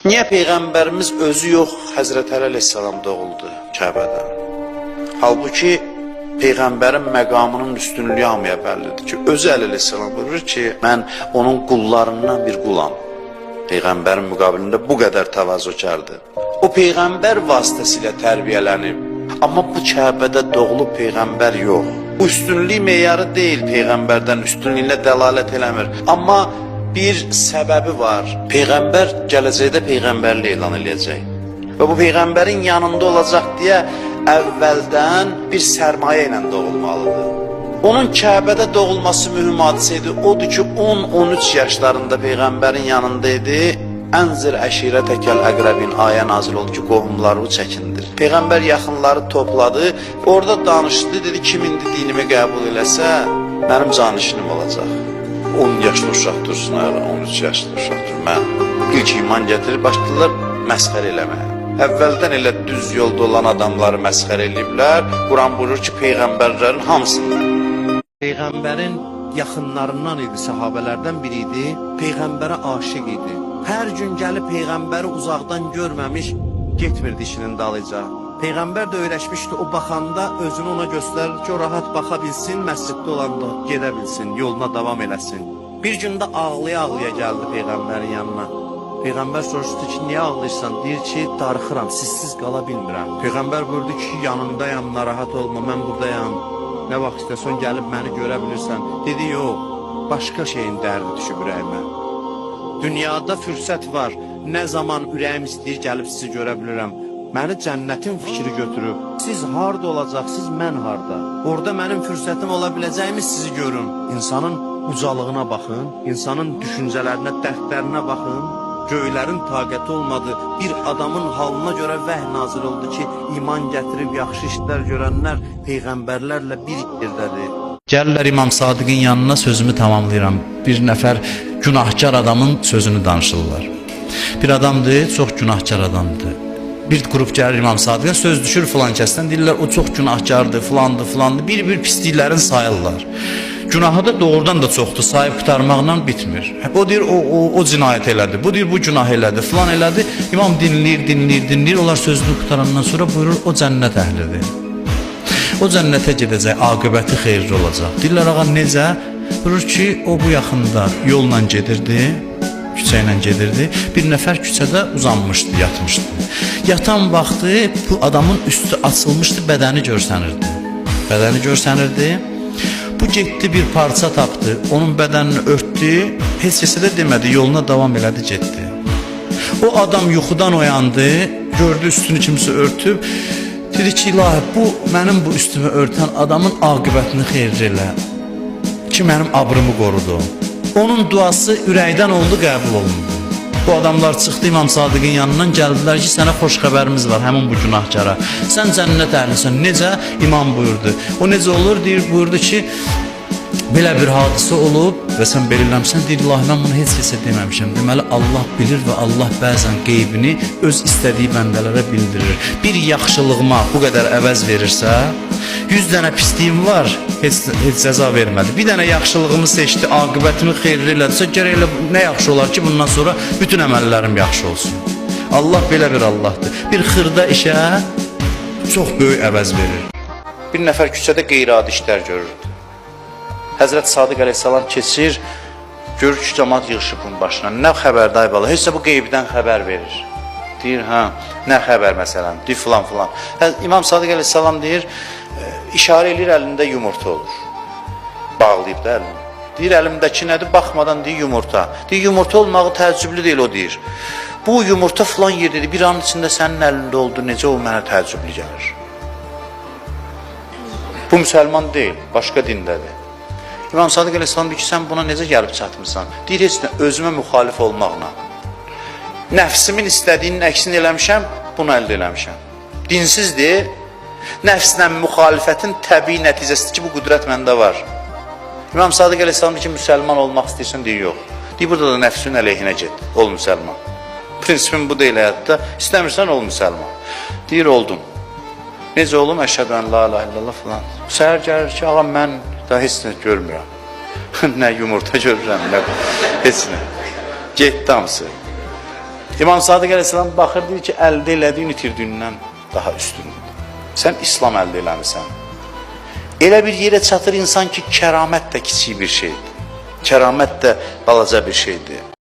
Niyə Peyğəmbərimiz özü yox, Həzrət Əli əleyhissalam doğuldu Kəbədə? Halbuki Peyğəmbərin məqamının üstünlüyü hamıya bəllidir ki, özü Əli əleyhissalam buyurur ki, mən onun qullarından bir qulam. Peyğəmbərin müqabilində bu qədər təvazökardır. O Peyğəmbər vasitəsilə tərbiyələnib. Amma bu Kəbədə doğulub Peyğəmbər yox. Bu üstünlük meyarı deyil, Peyğəmbərdən üstünlüyünə dəlalət eləmir. Amma bir səbəbi var. Peyğəmbər gələcəkdə Peyğəmbərlik elan edəcək. Və bu Peyğəmbərin yanında olacaq deyə əvvəldən bir sərmayə ilə doğulmalıdır. Onun Kəbədə doğulması mühüm hadisə idi. Odur ki, 10-13 yaşlarında Peyğəmbərin yanında idi. Ənzir əşirətəkəl əqrəbin ayə nazil oldu ki, qohumları çəkindir. Peyğəmbər yaxınları topladı, orada danışdı, dedi, kim indi dinimi qəbul eləsə, mənim canişinim olacaq. 10 yaşlı uşaq dursun, 13 yaşlı uşaq dursun. Mən ilk iman gətirib başladılar məsxər eləməyə. Əvvəldən elə düz yolda olan adamları məsxər eləyiblər. Quran buyurur ki, Peyğəmbərlərin hamısından. Peyğəmbərin yaxınlarından idi, səhabələrdən biri idi. Peyğəmbərə aşiq idi. Hər gün gəlib Peyğəmbəri uzaqdan görməmiş, getmirdi işinin dalıca. Peyğəmbər də öyrəşmişdi, o baxanda özünü ona göstərir ki, o rahat baxa bilsin, məsciddə olanda gedə bilsin, yoluna davam eləsin. Bir gün də ağlaya-ağlaya gəldi Peyğəmbərin yanına. Peyğəmbər soruşdu ki, niyə ağlayırsan? Deyir ki, darıxıram, sizsiz qala bilmirəm. Peyğəmbər buyurdu ki, yanındayam, narahat olma, mən buradayam. Nə vaxt istəsən gəlib məni görə bilirsən. Dedi, yox, başqa şeyin dərdi düşüb ürəyimə. Dünyada fürsət var, nə zaman ürəyim istəyir gəlib sizi görə bilirəm. Məni cənnətin fikri götürüb. Siz harda olacaqsınız, mən harda? Orada mənim fürsətim ola biləcəyimi sizi görün. İnsanın ucalığına baxın, insanın düşüncələrinə, dərdlərinə baxın. Göylərin taqəti olmadı. Bir adamın halına görə vəhy nazil oldu ki, iman gətirib yaxşı işlər görənlər Peyğəmbərlərlə bir yerdədir. Gəlirlər İmam Sadiqin yanına, sözümü tamamlayıram. Bir nəfər günahkar adamın sözünü danışırlar. Bir adamdır, çox günahkar adamdır. Bir qrup gəlir İmam Sadiqə, söz düşür filan kəsdən, deyirlər o çox günahkardır, filandır. Bir pisliklərin sayırlar. Günahı da doğrudan da çoxdur, sayıb qutarmaqla bitmir. O deyir, o cinayət elədi, bu deyir, bu günah elədi, filan elədi. İmam dinləyir, onlar sözünü qutarandan sonra buyurur, o cənnət əhlidir. O cənnətə gedəcək, aqibəti xeyirli olacaq. Deyirlər, ağa necə? Buyurur ki, o bu yaxında yolla gedirdi, küçə ilə gedirdi. Bir nəfər küçədə uzanmışdı, yatmışdı. Yatan vaxtı bu adamın üstü açılmışdı, bədəni görsənirdi. Bu getdi, bir parça tapdı, onun bədənini örtdü, heç kəsə də demədi, yoluna davam elədi, getdi. O adam yuxudan oyandı, gördü üstünü kimsə örtüb, dedi ki, ilahi, bu mənim bu üstümü örtən adamın aqibətini xeyirli elə ki, mənim abrımı qorudu. Onun duası ürəkdən oldu, qəbul olundu. Bu adamlar çıxdı İmam Sadiqin yanından, gəldilər ki, sənə xoş xəbərimiz var həmin bu günahkara. Sən cənnət əhlisən, necə? İmam buyurdu. O necə olur? Deyir, buyurdu ki, belə bir hadisə olub və sən belirləmsən, deyir, ilahi, mən bunu heç kəsə deməmişəm. Deməli, Allah bilir və Allah bəzən qeybini öz istədiyi bəndələrə bildirir. Bir yaxşılığıma bu qədər əvəz verirsə, 100 dənə pisliyim var, heç cəza vermədi. Bir dənə yaxşılığımı seçdi, aqibətimi xeyirli elədirsə, gərək elə nə yaxşı olar ki, bundan sonra bütün əməllərim yaxşı olsun. Allah belə bir Allahdır. Bir xırda işə çox böyük əvəz verir. Bir nəfər küçədə qeyri-adi işlər görürdü. Həzrət Sadiq əleyhissalam keçir, görür ki, cəmaat yığışıb bunun başına. Nə xəbərdə ay bala? Heç də bu qeybdən xəbər verir. Deyir, hə, nə xəbər məsələn? Deyir, filan. İmam Sadiq əleyhissalam deyir, işarə edir, əlində yumurta olur. Bağlayıb da əlini. Deyir, əlimdəki nədir? Baxmadan deyir, yumurta. Deyir, yumurta olmağı təəccüblü deyil, o deyir. Bu yumurta filan yerdir, bir an içində sənin əlində oldu, necə o mənə təəccüblü gəlir. Bu müsəlman deyil, başqa dindədir. İmam Sadiq əleyhissalam deyir ki, sən buna necə gəlib çatmışsan? Deyir, heç nə, özümə müxalif olmaqla. Nəfsimin istədiyinin əksini eləmişəm, bunu əldə eləmişəm. Dinsizdir, nəfslə müxalifətin təbii nəticəsidir ki, bu qüdrət məndə var. İmam Sadiq əleyhissalam deyir ki, müsəlman olmaq istəyirsən, deyir, yox. Deyir, burada da nəfsin əleyhinə get, ol müsəlman. Prinsipim bu deyil həyatda, istəmirsən, ol müsəlman. Deyir, oldum. Necə olum? Əşhədu ən la ilahe illallah filan. Səhər gəlir ki, ağa mən daha heç nə görmürəm. Nə yumurta görürəm, nə heç nə. Getdi hamısı. İmam Sadiq əleyhissalam baxır, deyir ki, əldə elədiyin itirdiyindən daha üstündür. Sən İslam əldə eləmirsən. Elə bir yerə çatır insan ki, kəramət də kiçik bir şeydir. Kəramət də balaca bir şeydir.